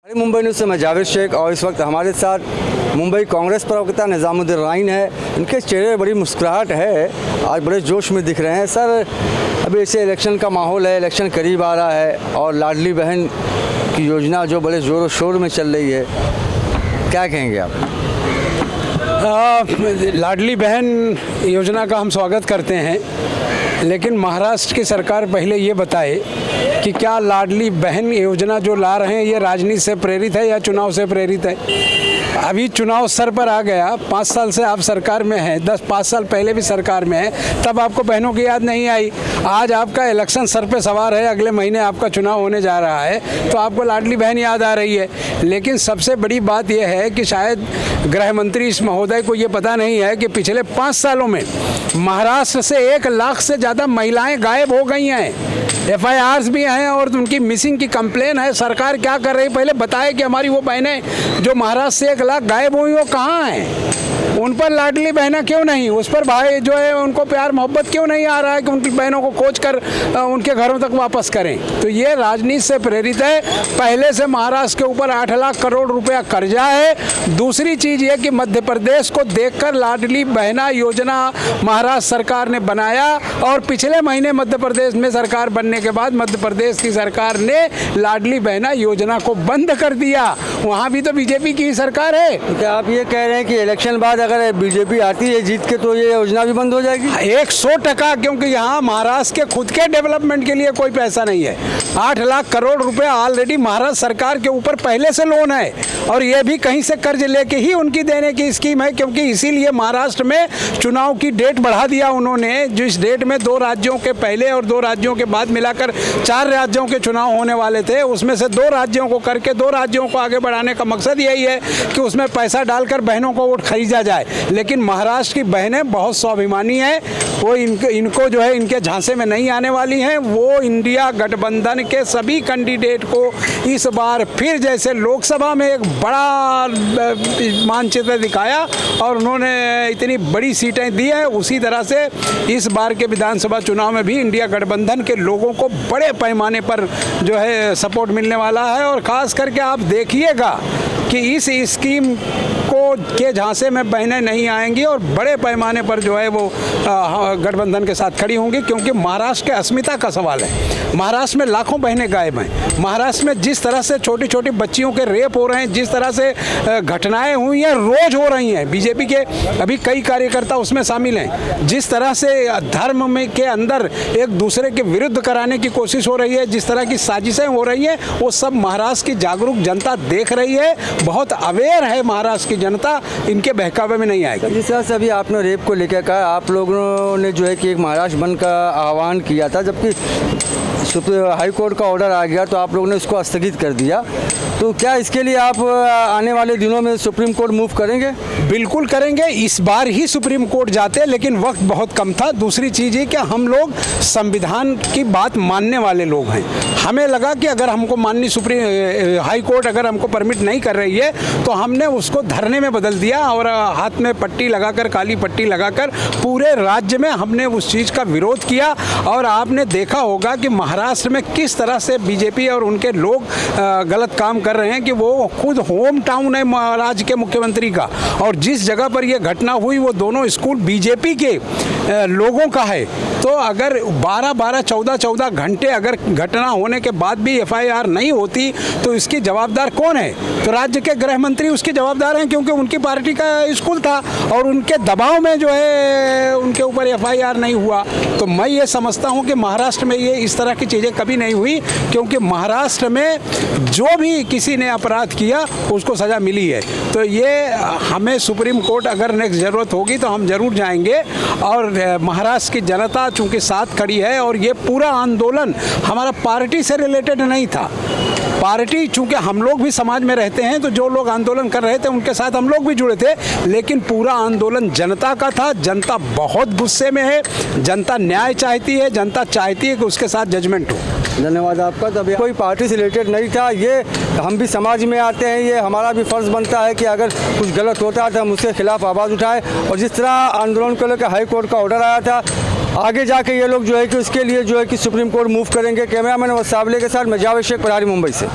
Mumbai news से मैं जावेद शेख और इस वक्त हमारे साथ मुंबई कांग्रेस प्रवक्ता निजामुद्दीन राइन है। इनके चेहरे बड़ी मुस्कुराहट है, आज बड़े जोश में दिख रहे हैं। सर, अभी ऐसे इलेक्शन का माहौल है, इलेक्शन करीब आ रहा है और लाडली बहन की योजना जो बड़े ज़ोर शोर में चल रही है, क्या कहेंगे आप? लाडली बहन योजना का हम स्वागत करते हैं, लेकिन महाराष्ट्र की सरकार पहले ये बताए कि क्या लाडली बहन योजना जो ला रहे हैं ये राजनीति से प्रेरित है या चुनाव से प्रेरित है। अभी चुनाव सर पर आ गया, 5 साल से आप सरकार में हैं, 5 साल पहले भी सरकार में हैं, तब आपको बहनों की याद नहीं आई। आज आपका इलेक्शन सर पे सवार है, अगले महीने आपका चुनाव होने जा रहा है, तो आपको लाडली बहन याद आ रही है। लेकिन सबसे बड़ी बात यह है कि शायद गृह मंत्री इस महोदय को ये पता नहीं है कि पिछले 5 सालों में महाराष्ट्र से 1 लाख से ज़्यादा महिलाएं गायब हो गई हैं। FIRs भी हैं और उनकी मिसिंग की कंप्लेन है। सरकार क्या कर रही है, पहले बताए कि हमारी वो बहनें जो महाराष्ट्र से 1 लाख गायब हुई वो कहाँ हैं, उन पर लाडली बहना क्यों नहीं, उस पर भाई जो है उनको प्यार मोहब्बत क्यों नहीं आ रहा है कि उनकी बहनों को खोज कर उनके घरों तक वापस करें। तो ये राजनीति से प्रेरित है। पहले से महाराष्ट्र के ऊपर 8 लाख करोड़ रुपया कर्जा है। दूसरी चीज़ ये कि मध्य प्रदेश को देखकर लाडली बहना योजना महाराष्ट्र सरकार ने बनाया और पिछले महीने मध्य प्रदेश में सरकार बनने के बाद मध्य प्रदेश की सरकार ने लाडली बहना योजना को बंद कर दिया। वहाँ भी तो बीजेपी की सरकार है। तो क्या आप ये कह रहे हैं कि इलेक्शन बाद अगर बीजेपी आती है जीत के तो ये योजना भी बंद हो जाएगी? 100%, क्योंकि यहाँ महाराष्ट्र के खुद के डेवलपमेंट के लिए कोई पैसा नहीं है। 8 लाख करोड़ रुपया ऑलरेडी महाराष्ट्र सरकार के ऊपर पहले से लोन है और ये भी कहीं से कर्ज लेके ही उनकी देने की स्कीम है, क्योंकि इसीलिए महाराष्ट्र में चुनाव की डेट बढ़ा दिया उन्होंने। जिस डेट में 2 राज्यों के पहले और 2 राज्यों के बाद मिलाकर 4 राज्यों के चुनाव होने वाले थे, उसमें से 2 राज्यों को करके 2 राज्यों को आगे बढ़ाने का मकसद यही है कि उसमें पैसा डालकर बहनों को वोट खरीदा जाए। लेकिन महाराष्ट्र की बहनें बहुत स्वाभिमानी हैं, वो इनको जो है इनके झांसे में नहीं आने वाली हैं। वो इंडिया गठबंधन के सभी कैंडिडेट को इस बार फिर जैसे लोकसभा में एक बड़ा मानचित्र दिखाया और उन्होंने इतनी बड़ी सीटें दी है, उसी तरह से इस बार के विधानसभा चुनाव में भी इंडिया गठबंधन के लोगों को बड़े पैमाने पर जो है सपोर्ट मिलने वाला है। और ख़ास करके आप देखिएगा कि इस स्कीम के झांसे में बहनें नहीं आएंगी और बड़े पैमाने पर जो है वो गठबंधन के साथ खड़ी होंगी, क्योंकि महाराष्ट्र के अस्मिता का सवाल है। महाराष्ट्र में लाखों बहनें गायब हैं। महाराष्ट्र में जिस तरह से छोटी छोटी बच्चियों के रेप हो रहे हैं, जिस तरह से घटनाएं हुई हैं, रोज हो रही हैं, बीजेपी के अभी कई कार्यकर्ता उसमें शामिल हैं। जिस तरह से धर्म में के अंदर एक दूसरे के विरुद्ध कराने की कोशिश हो रही है, जिस तरह की साजिशें हो रही हैं, वो सब महाराष्ट्र की जागरूक जनता देख रही है। बहुत अवेयर है महाराष्ट्र की जनता, इनके बहकावे में नहीं आएगी। जिस तरह से अभी आपने रेप को लेकर कहा, आप लोगों ने जो है कि एक महाराष्ट्र बंद का आह्वान किया था, जबकि हाई कोर्ट का ऑर्डर आ गया तो आप लोगों ने उसको स्थगित कर दिया। तो क्या इसके लिए आप आने वाले दिनों में सुप्रीम कोर्ट मूव करेंगे? बिल्कुल करेंगे। इस बार ही सुप्रीम कोर्ट जाते, लेकिन वक्त बहुत कम था। दूसरी चीज़ ये कि हम लोग संविधान की बात मानने वाले लोग हैं। हमें लगा कि अगर हमको माननी हाई कोर्ट अगर हमको परमिट नहीं कर रही है तो हमने उसको धरने में बदल दिया और हाथ में पट्टी लगाकर, काली पट्टी लगाकर पूरे राज्य में हमने उस चीज़ का विरोध किया। और आपने देखा होगा कि महाराष्ट्र में किस तरह से बीजेपी और उनके लोग गलत काम कर रहे हैं कि वो खुद होम टाउन है राज्य के मुख्यमंत्री का, और जिस जगह पर यह घटना हुई वो दोनों स्कूल बीजेपी के लोगों का है। तो अगर 12-12, 14-14 घंटे अगर घटना होने के बाद भी FIR नहीं होती तो इसकी जवाबदार कौन है? तो राज्य के गृह मंत्री उसके जवाबदार हैं, क्योंकि उनकी पार्टी का स्कूल था और उनके दबाव में जो है उनके ऊपर FIR नहीं हुआ। तो मैं ये समझता हूँ कि महाराष्ट्र में ये इस तरह की चीज़ें कभी नहीं हुई, क्योंकि महाराष्ट्र में जो भी किसी ने अपराध किया उसको सज़ा मिली है। तो ये हमें सुप्रीम कोर्ट अगर नेक्स्ट ज़रूरत होगी तो हम ज़रूर जाएंगे। और महाराष्ट्र की जनता चूँकि साथ खड़ी है, और ये पूरा आंदोलन हमारा पार्टी से रिलेटेड नहीं था। पार्टी चूँकि हम लोग भी समाज में रहते हैं, तो जो लोग आंदोलन कर रहे थे उनके साथ हम लोग भी जुड़े थे, लेकिन पूरा आंदोलन जनता का था। जनता बहुत गुस्से में है, जनता न्याय चाहती है, जनता चाहती है कि उसके साथ जजमेंट हो। धन्यवाद आपका। तभी कोई पार्टी से रिलेटेड नहीं था, ये हम भी समाज में आते हैं, ये हमारा भी फ़र्ज़ बनता है कि अगर कुछ गलत होता है तो हम उसके खिलाफ आवाज़ उठाएं। और जिस तरह आंदोलन को लेकर हाई कोर्ट का ऑर्डर आया था, आगे जाके ये लोग जो है कि उसके लिए जो है कि सुप्रीम कोर्ट मूव करेंगे। कैमरामैन वसावले के साथ मैं जावेद शेख, प्रहारी मुंबई से।